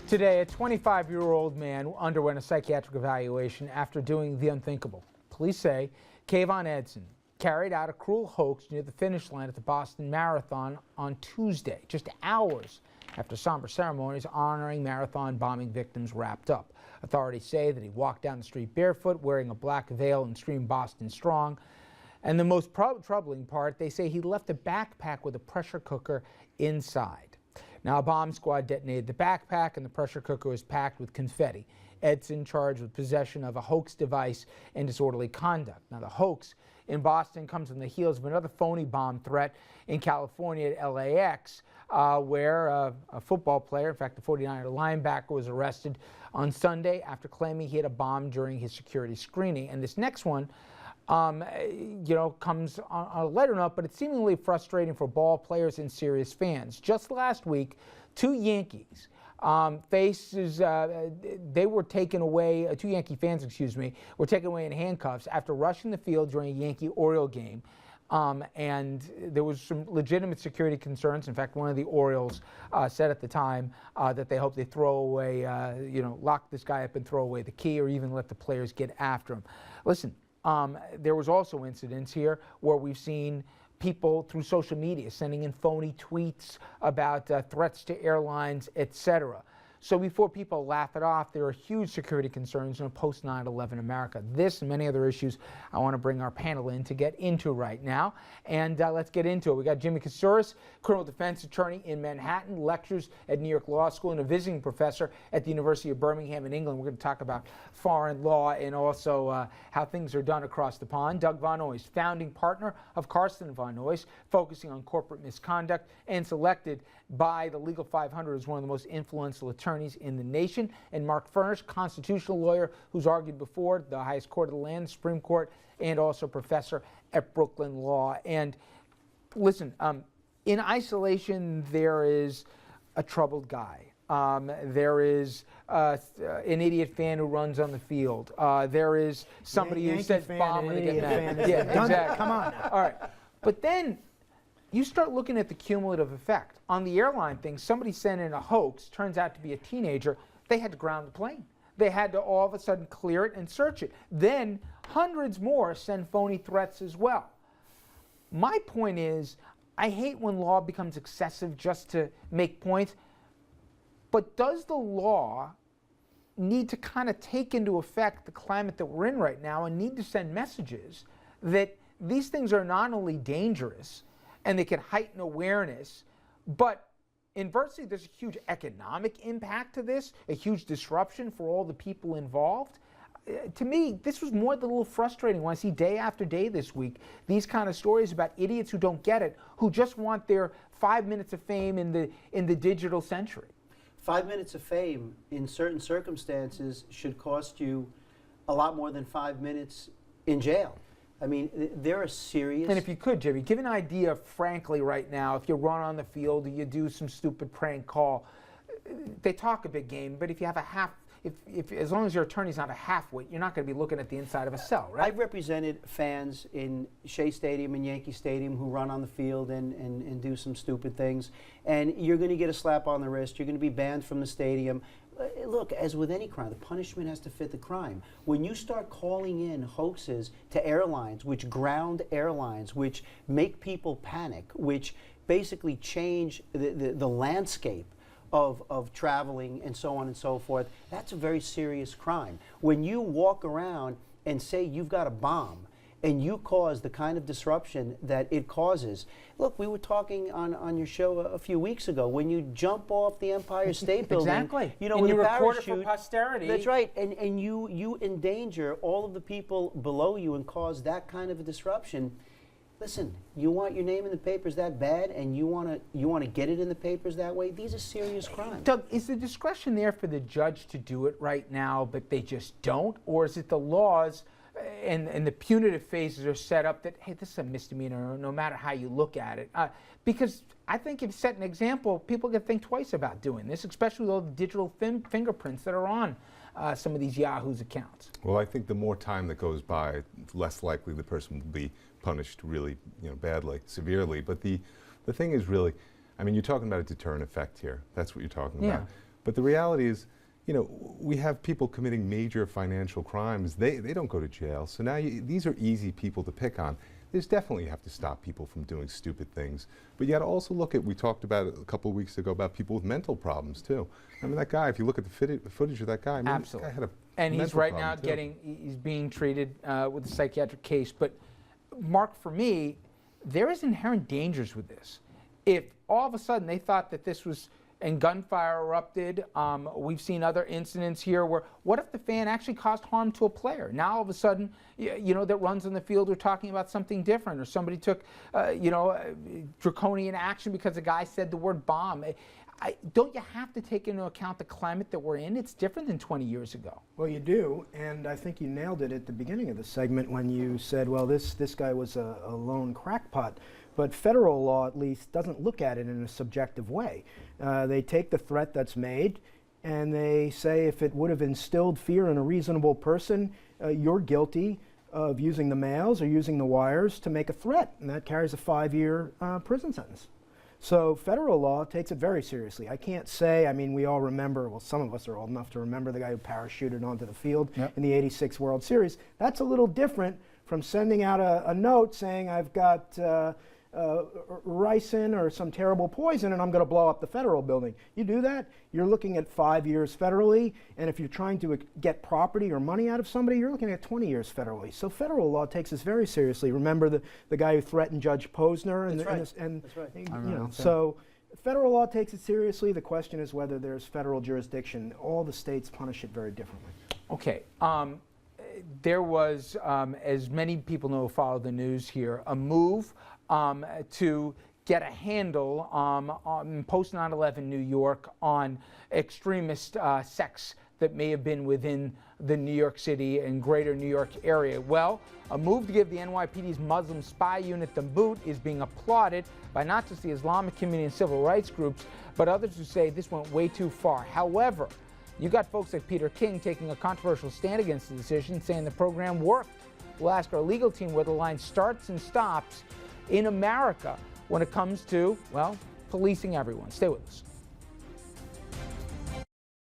Today, a 25-year-old man underwent a psychiatric evaluation after doing the unthinkable. Police say Kayvon Edson carried out a cruel hoax near the finish line at the Boston Marathon on Tuesday, just hours after somber ceremonies honoring marathon bombing victims wrapped up. Authorities say that he walked down the street barefoot, wearing a black veil and screamed "Boston Strong." And the most troubling part, they say he left a backpack with a pressure cooker inside. Now, a bomb squad detonated the backpack, and the pressure cooker was packed with confetti. Edson charged with possession of a hoax device and disorderly conduct. Now, the hoax in Boston comes on the heels of another phony bomb threat in California at LAX, where a football player, in fact, the 49er linebacker, was arrested on Sunday after claiming he had a bomb during his security screening. And this next one, comes on a lighter note, but it's seemingly frustrating for ball players and serious fans. Just last week, two Yankees they were taken away, two Yankee fans, were taken away in handcuffs after rushing the field during a Yankee Oriole game. And there was some legitimate security concerns. In fact, one of the Orioles said at the time that they hope they throw away, lock this guy up and throw away the key, or even let the players get after him. Listen, there was also incidents here where we've seen people through social media sending in phony tweets about threats to airlines, etc. So before people laugh it off, there are huge security concerns in a post 9/11 America. This and many other issues I want to bring our panel in to get into right now. And let's get into it. We got Jimmy Koussouris, criminal defense attorney in Manhattan, lectures at New York Law School, and a visiting professor at the University of Birmingham in England. We're going to talk about foreign law and also how things are done across the pond. Doug Von Oys, founding partner of Carson Von Oys, focusing on corporate misconduct, and selected by the Legal 500 as one of the most influential attorneys in the nation. And Mark Furnish, constitutional lawyer who's argued before the highest court of the land, the Supreme Court, and also professor at Brooklyn Law. And listen, in isolation, there is a troubled guy. There is an idiot fan who runs on the field. There is somebody who says bomb when they get mad. Yeah, exactly. Come on. All right. But then you start looking at the cumulative effect. On the airline thing, somebody sent in a hoax, turns out to be a teenager. They had to ground the plane. They had to all of a sudden clear it and search it. Then hundreds more send phony threats as well. My point is, I hate when law becomes excessive just to make points. But does the law need to kind of take into effect the climate that we're in right now and need to send messages that these things are not only dangerous and they can heighten awareness, but inversely, there's a huge economic impact to this, a huge disruption for all the people involved? To me, this was more than a little frustrating when I see day after day this week these kind of stories about idiots who don't get it, who just want their 5 minutes of fame in the digital century. 5 minutes of fame in certain circumstances should cost you a lot more than 5 minutes in jail. I mean, there are serious... And if you could, Jimmy, give an idea, frankly, right now, if you run on the field or you do some stupid prank call, they talk a big game, but if you have a half... as long as your attorney's not a half-wit, you're not going to be looking at the inside of a cell, right? I've represented fans in Shea Stadium and Yankee Stadium who run on the field and do some stupid things, and you're going to get a slap on the wrist. You're going to be banned from the stadium. Look, as with any crime, the punishment has to fit the crime. When you start calling in hoaxes to airlines, which ground airlines, which make people panic, which basically change the landscape of traveling and so on and so forth, that's a very serious crime. When you walk around and say you've got a bomb and you cause the kind of disruption that it causes. Look, we were talking on your show a few weeks ago, when you jump off the Empire State Building. Exactly. You know, and with you a record it parachute, for posterity. That's right. And you endanger all of the people below you and cause that kind of a disruption. Listen, you want your name in the papers that bad, and you want to get it in the papers that way? These are serious crimes. Doug, is the discretion there for the judge to do it right now, but they just don't? Or is it the laws and the punitive phases are set up that, hey, this is a misdemeanor no matter how you look at it? Because I think if you set an example, people can think twice about doing this, especially with all the digital fingerprints that are on some of these Yahoo's accounts. Well, I think the more time that goes by, less likely the person will be punished really, badly, severely. But the thing is really, I mean, you're talking about a deterrent effect here. That's what you're talking about. But the reality is, you know, we have people committing major financial crimes. They don't go to jail. So now these are easy people to pick on. There's definitely, you have to stop people from doing stupid things. But you got to also look at, we talked about it a couple of weeks ago about people with mental problems too. I mean, that guy, if you look at the footage of that guy, I mean, Absolutely. This guy had a And he's mental right problem, now too. he's being treated with a psychiatric case. But Mark, for me, there is inherent dangers with this. If all of a sudden they thought that this was, and gunfire erupted, we've seen other incidents here where, what if the fan actually caused harm to a player? Now all of a sudden, you know, that runs on the field are talking about something different, or somebody took, you know, draconian action because the guy said the word bomb. Don't you have to take into account the climate that we're in? It's different than 20 years ago. Well, you do, and I think you nailed it at the beginning of the segment when you said, well, this guy was a lone crackpot. But federal law, at least, doesn't look at it in a subjective way. They take the threat that's made, and they say if it would have instilled fear in a reasonable person, you're guilty of using the mails or using the wires to make a threat, and that carries a 5-year prison sentence. So federal law takes it very seriously. I can't say, I mean, we all remember, well, some of us are old enough to remember the guy who parachuted onto the field in the '86 World Series. That's a little different from sending out a note saying I've got ricin or some terrible poison and I'm going to blow up the federal building. You do that, you're looking at 5 years federally, and if you're trying to get property or money out of somebody, you're looking at 20 years federally. So federal law takes this very seriously. Remember the guy who threatened Judge Posner? And, That's and right. you know, so federal law takes it seriously. The question is whether there's federal jurisdiction. All the states punish it very differently. Okay. There was, as many people know who follow the news here, a move to get a handle on post 9/11 New York on extremist sects that may have been within the New York City and greater New York area. Well, a move to give the NYPD's Muslim spy unit the boot is being applauded by not just the Islamic community and civil rights groups, but others who say this went way too far. However, you got folks like Peter King taking a controversial stand against the decision, saying the program worked. We'll ask our legal team where the line starts and stops in America when it comes to, well, policing everyone. Stay with us.